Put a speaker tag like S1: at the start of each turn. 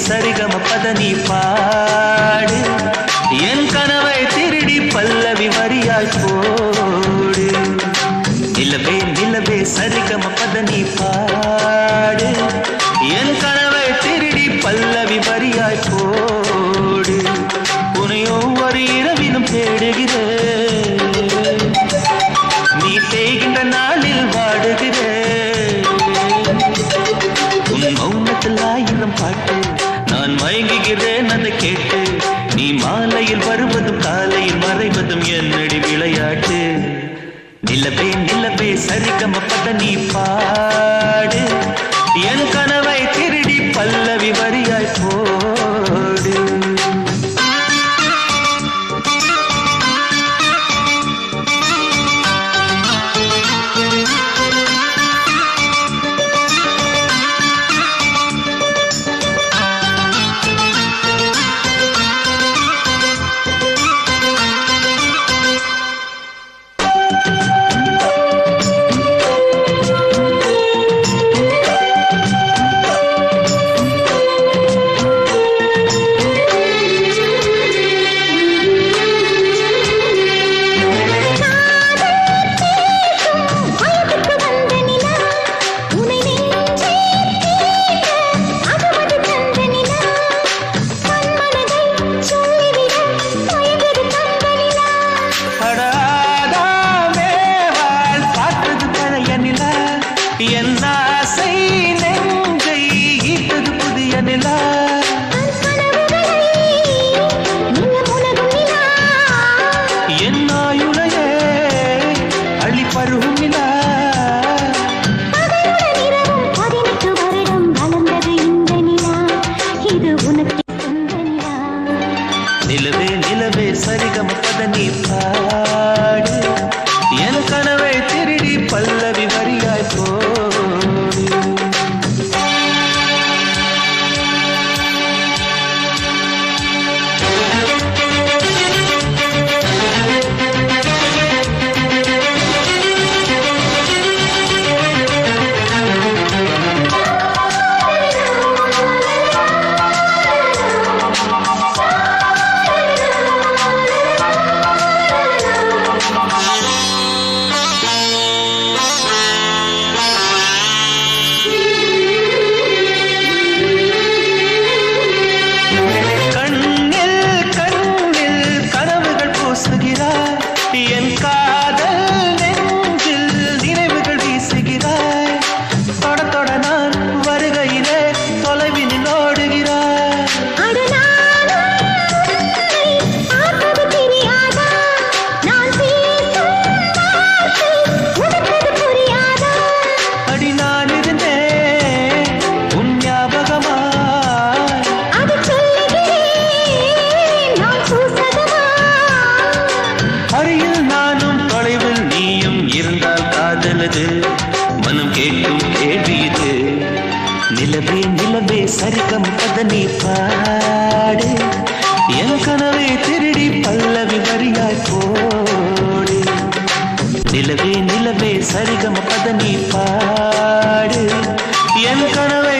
S1: சரிகம பதனி பாடு என் கனவை திருடி பல்லவி வரியாய் போடு நிலவே நிலவே சரிகம பதனி பாடு என் கனவை திருடி பல்லவி வரியாய் போடு உன்னை ஒவ்வொரு இரவிலும் தேடுகிறேன் நீ தேய்கின்ற நாளில் வாடுகிறேன் உன் மௌனத்தில் ஆயிரம் பாட்டு நான் மயங்குகிறேன் அதை கேட்டு நீ மாலையில் வருவதும் காலையில் மறைவதும் என்னடி விளையாட்டு நிலவே நிலவே சரிகம பதனி பாடு என் கனவை திருடி பல்லவி வரியாய் போடு என் ஆசை நெஞ்சை ஈட்டது புதிய நிலா என் ஆயுளையே அள்ளி பருகும் நிலா நிலவே நிலவே சரிகம பதனி பாடு என் கனவை திருடி பல்லவி வரியாய் போடு என் காதல் நெஞ்சில் நினைவுகள் வீசுகிறாய் தொட தொட நான் வருகையிலே தொலைவினில் ஓடுகிறாய் அடி நான் இருந்தேன் உன் ஞாபகமாய் அருகில் நானும் தொலைவில் நீயும் இருந்தால் காதலது மனம் கேட்கும் கேள்வி இது நிலவே நிலவே சரிகம பதனி பாடு என் கனவை திருடி பல்லவி வரியாய் போடு நிலவே நிலவே சரிகம பதனி பாடு என் கனவை